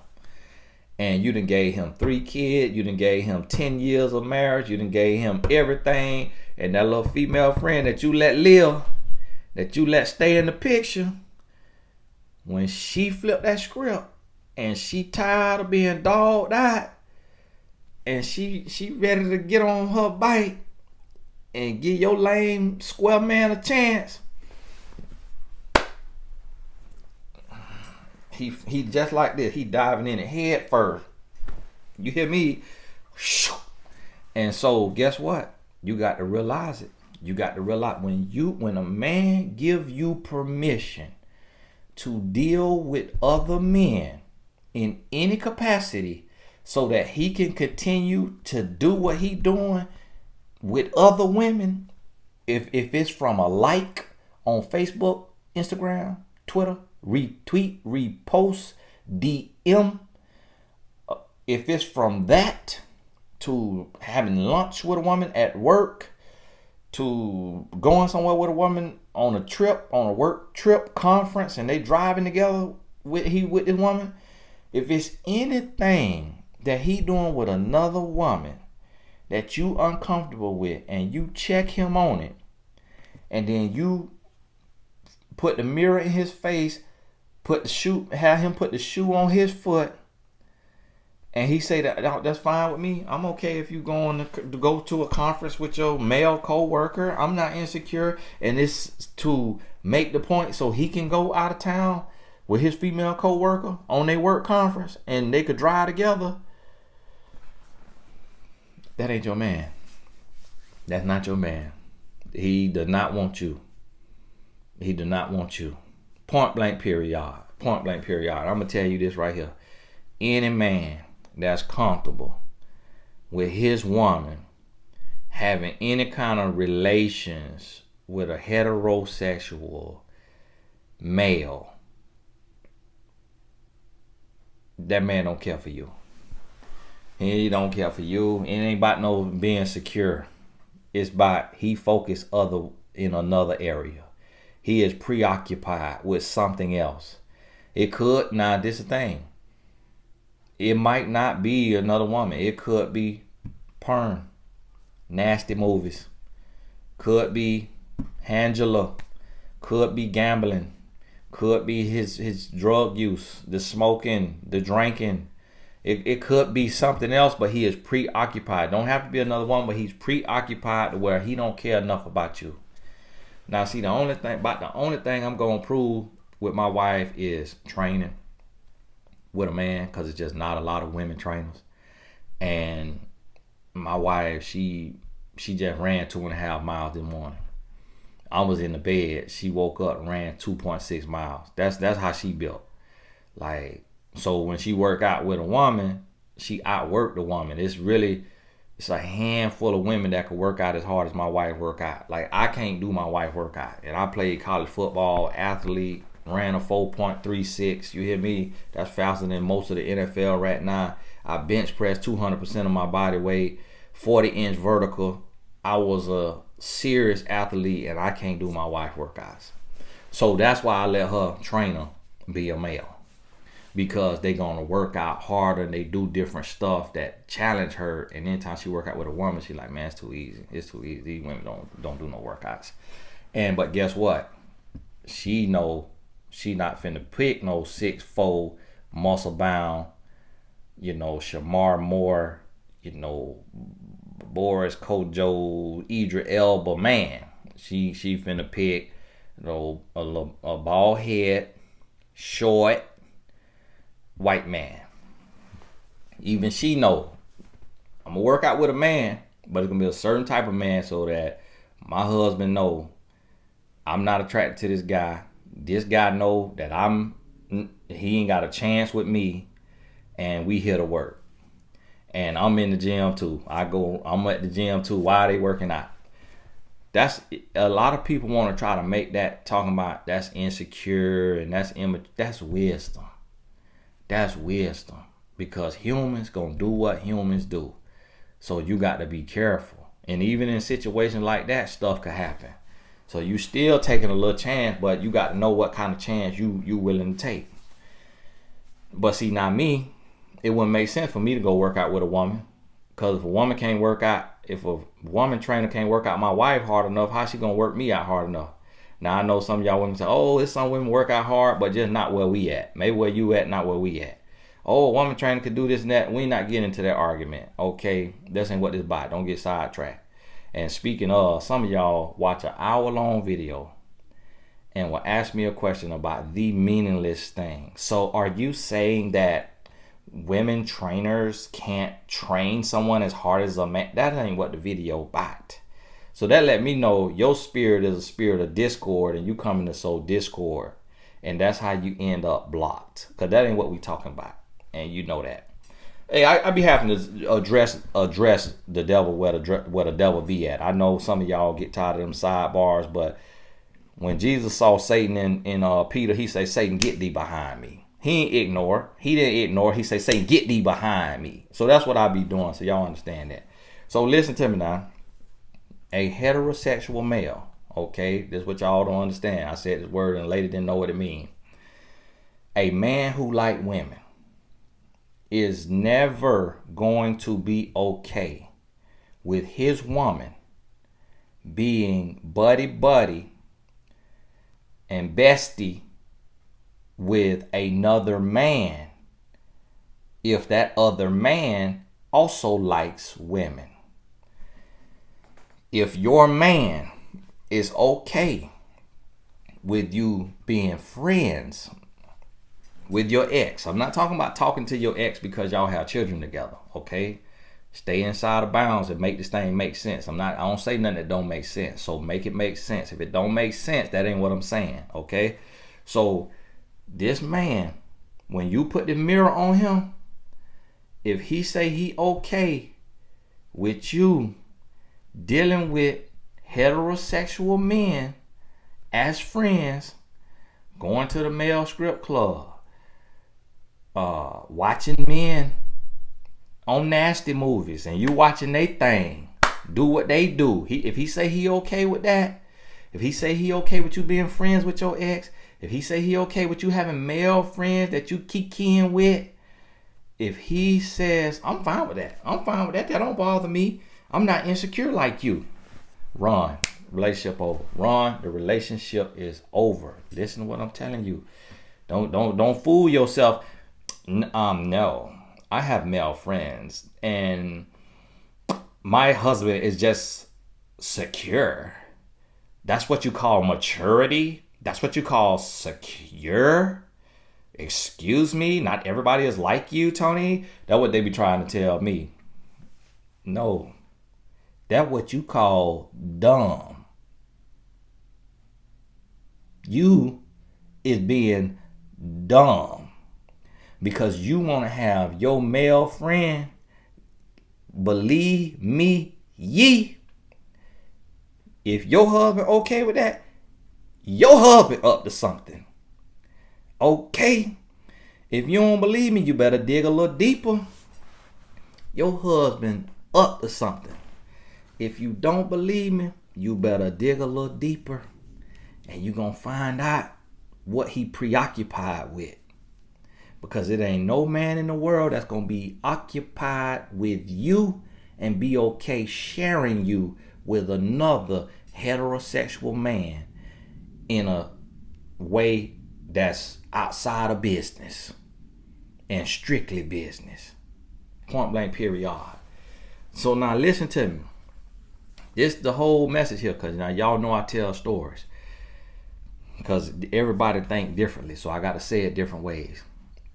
And you done gave him 3 kids, you done gave him 10 years of marriage, you done gave him everything, and that little female friend that you let live, that you let stay in the picture, when she flipped that script and she tired of being dogged out and she ready to get on her bike and give your lame square man a chance, he just like this. He diving in it head first. You hear me? And so guess what? You got to realize it. You got to realize when a man give you permission to deal with other men in any capacity so that he can continue to do what he doing with other women, if it's from a like on Facebook, Instagram, Twitter, retweet, repost, DM, if it's from that to having lunch with a woman at work, to going somewhere with a woman on a trip, on a work trip, conference, and they driving together with this woman, if it's anything that he doing with another woman that you uncomfortable with, and you check him on it, and then you put the mirror in his face, have him put the shoe on his foot, and he say that's fine with me. I'm okay if you going to go to a conference with your male co-worker. I'm not insecure, and it's to make the point so he can go out of town with his female co-worker on their work conference, and they could drive together. That ain't your man. That's not your man. He does not want you. He does not want you. Point blank period. Point blank period. I'm going to tell you this right here. Any man that's comfortable with his woman having any kind of relations with a heterosexual male, that man don't care for you. He don't care for you. It ain't about no being secure. It's about he focused in another area. He is preoccupied with something else. It could, now this is the thing. It might not be another woman. It could be porn, nasty movies. Could be Angela. Could be gambling. Could be his drug use, the smoking, the drinking. It could be something else, but he is preoccupied. Don't have to be another one, but he's preoccupied to where he don't care enough about you. Now, see, the only thing I'm gonna prove with my wife is training with a man, because it's just not a lot of women trainers. And my wife, she just ran 2.5 miles this morning. I was in the bed. She woke up and ran 2.6 miles. That's how she built. Like, so when she work out with a woman, she outworked the woman. It's a handful of women that could work out as hard as my wife work out. Like, I can't do my wife work out. And I played college football, athlete, ran a 4.36. You hear me? That's faster than most of the NFL right now. I bench pressed 200% of my body weight, 40-inch vertical. I was a serious athlete, and I can't do my wife workouts. So that's why I let her trainer be a male. Because they gonna work out harder and they do different stuff that challenge her. And anytime she work out with a woman, she like, man, it's too easy. It's too easy. These women don't do no workouts. But guess what? She know she not finna pick no 6'4", muscle bound, Shamar Moore, Boris Kojo, Idris Elba man. She finna pick, a bald head, short, white man. Even she know I'm gonna work out with a man, but it's gonna be a certain type of man so that my husband know I'm not attracted to this guy. This guy know that I'm He ain't got a chance with me, and we here to work. And I'm in the gym too. I'm at the gym too. Why are they working out? That's a lot of people want to try to make that talking about that's insecure and that's wisdom. That's wisdom because humans gonna do what humans do. So you got to be careful. And even in situations like that, stuff could happen. So you still taking a little chance, but you got to know what kind of chance you willing to take. But see, now me, it wouldn't make sense for me to go work out with a woman. Because if a woman trainer can't work out my wife hard enough, how she gonna work me out hard enough? Now I know some of y'all women say, oh, it's some women work out hard, but just not where we at. Maybe where you at, not where we at. Oh, a woman trainer could do this and that. We not getting into that argument. Okay, this ain't what this about. Don't get sidetracked. And speaking of, some of y'all watch an hour-long video and will ask me a question about the meaningless thing. So are you saying that women trainers can't train someone as hard as a man? That ain't what the video about. So that let me know your spirit is a spirit of discord and you coming to sow discord. And that's how you end up blocked. Because that ain't what we talking about. And you know that. Hey, I be having to address the devil where the devil be at. I know some of y'all get tired of them sidebars, but when Jesus saw Satan in Peter, he say, Satan, get thee behind me. He ain't ignore. He didn't ignore. He say, Satan, get thee behind me. So that's what I be doing. So y'all understand that. So listen to me now. A heterosexual male. Okay, this is what y'all don't understand. I said this word and the lady didn't know what it means. A man who like women is never going to be okay with his woman being buddy and bestie with another man if that other man also likes women. If your man is okay with you being friends with your ex. I'm not talking about talking to your ex because y'all have children together, okay? Stay inside of bounds and make this thing make sense. I don't say nothing that don't make sense. So make it make sense. If it don't make sense, that ain't what I'm saying, okay? So this man, when you put the mirror on him, if he say he okay with you dealing with heterosexual men as friends, going to the male strip club, watching men on nasty movies and you watching they thing, do what they do. If he say he okay with that, if he say he okay with you being friends with your ex, if he say he okay with you having male friends that you kikiing with, if he says, I'm fine with that. That don't bother me. I'm not insecure like you. Run. Relationship over. Run. The relationship is over. Listen to what I'm telling you. Don't fool yourself. No, I have male friends and my husband is just secure. That's what you call maturity. That's what you call secure. Excuse me, not everybody is like you, Tony. That's what they be trying to tell me. No, that's what you call dumb. You is being dumb. Because you want to have your male friend, believe me, ye. If your husband okay with that, your husband up to something. Okay? If you don't believe me, you better dig a little deeper. Your husband up to something. If you don't believe me, you better dig a little deeper. And you're going to find out what he preoccupied with. Because it ain't no man in the world that's going to be occupied with you and be okay sharing you with another heterosexual man in a way that's outside of business and strictly business. Point blank period. So now listen to me. This the whole message here, because now y'all know I tell stories. Because everybody think differently, so I got to say it different ways.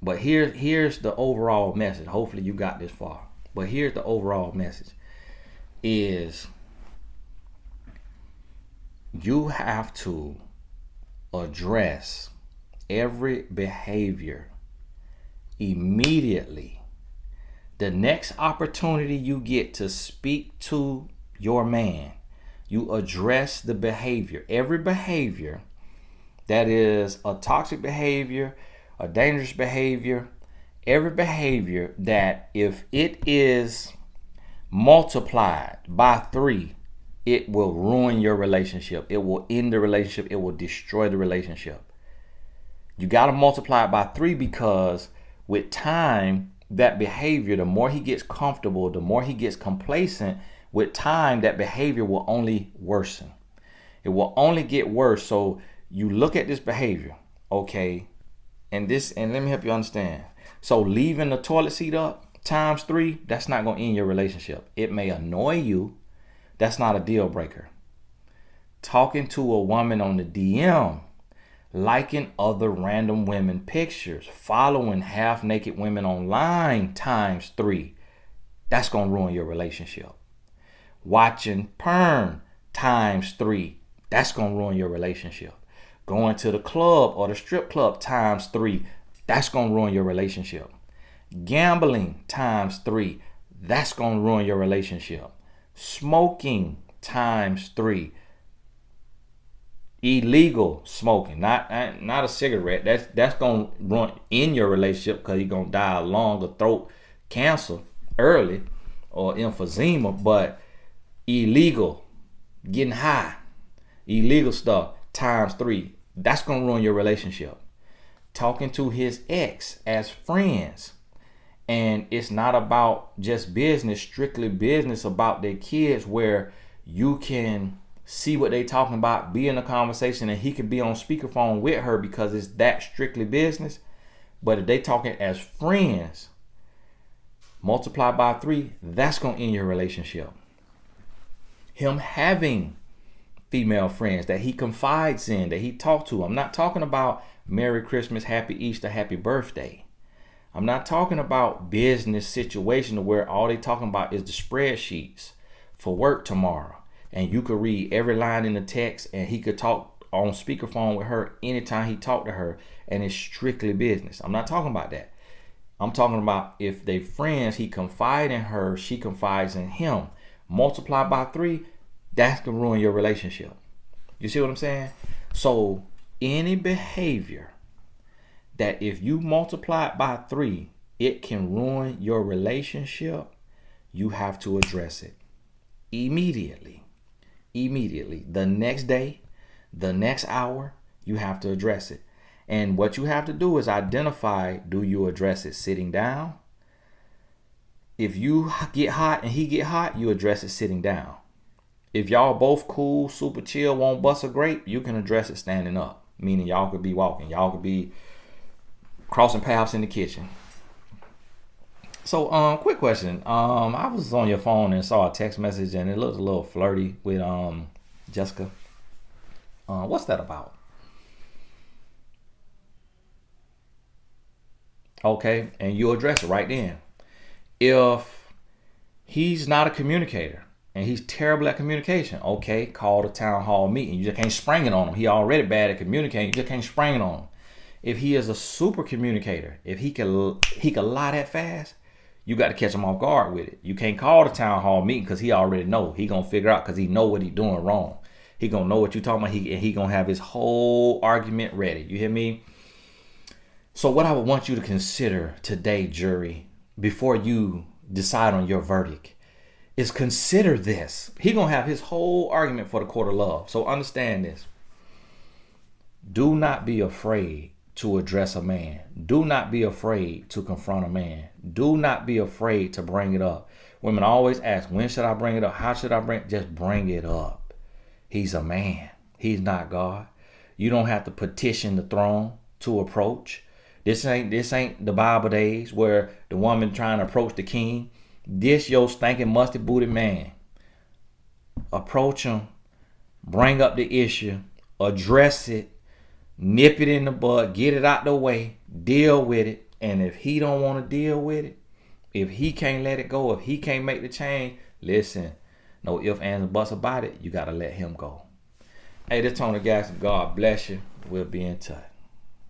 But here's the overall message. Hopefully you got this far. But here's the overall message. Is you have to address every behavior immediately. The next opportunity you get to speak to your man, you address the behavior. Every behavior that is a toxic behavior, a dangerous behavior, every behavior that if it is multiplied by 3, it will ruin your relationship. It will end the relationship. It will destroy the relationship. You got to multiply it by 3 because with time, that behavior, the more he gets comfortable, the more he gets complacent, with time, that behavior will only worsen. It will only get worse. So you look at this behavior, okay, and let me help you understand. So leaving the toilet seat up times 3, that's not going to end your relationship. It may annoy you. That's not a deal breaker. Talking to a woman on the DM, liking other random women pictures, following half naked women online times 3, that's going to ruin your relationship. Watching porn times 3, that's going to ruin your relationship. Going to the club or the strip club times 3, that's going to ruin your relationship. Gambling times 3, that's going to ruin your relationship. Smoking times 3. Illegal smoking, not a cigarette. That's gonna run in your relationship because you're gonna die of lung or throat cancer early or emphysema. But illegal, getting high, illegal stuff times 3, that's gonna ruin your relationship. Talking to his ex as friends, and it's not about just business, strictly business about their kids, where you can see what they talking about, be in a conversation, and he could be on speakerphone with her because it's that strictly business. But if they talking as friends, multiply by 3, that's going to end your relationship. Him having female friends that he confides in, that he talks to. I'm not talking about Merry Christmas, Happy Easter, Happy Birthday. I'm not talking about business situation where all they talking about is the spreadsheets for work tomorrow. And you could read every line in the text, and he could talk on speakerphone with her anytime he talked to her, and it's strictly business. I'm not talking about that. I'm talking about if they friends, he confide in her, she confides in him. Multiply by 3, that can ruin your relationship. You see what I'm saying? So any behavior that if you multiply it by 3, it can ruin your relationship, you have to address it immediately. The next day, the next hour, you have to address it. And what you have to do is identify, do you address it sitting down? If you get hot and he get hot, you address it sitting down. If y'all both cool, super chill, won't bust a grape, you can address it standing up. Meaning y'all could be walking, y'all could be crossing paths in the kitchen. So, quick question. I was on your phone and saw a text message, and it looked a little flirty with Jessica. What's that about? Okay, and you address it right then. If he's not a communicator and he's terrible at communication, okay, call the town hall meeting. You just can't spring it on him. He already bad at communicating. You just can't spring it on him. If he is a super communicator, if he can lie that fast, you got to catch him off guard with it. You can't call the town hall meeting because he already know. He gonna figure out because he know what he doing wrong. He gonna know what you talking about. He gonna have his whole argument ready. You hear me? So what I would want you to consider today, jury, before you decide on your verdict, is consider this. He gonna have his whole argument for the court of love. So understand this. Do not be afraid to address a man. Do not be afraid to confront a man. Do not be afraid to bring it up. Women always ask, when should I bring it up? How should I bring it? Just bring it up. He's a man. He's not God. You don't have to petition the throne to approach. This ain't the Bible days where the woman trying to approach the king. This your stinking musty booty man. Approach him. Bring up the issue. Address it. Nip it in the bud, get it out the way, deal with it. And if he don't want to deal with it, if he can't let it go, if he can't make the change, listen, no ifs, ands, and buts about it. You got to let him go. Hey, this Tony Gaston. God bless you. We'll be in touch.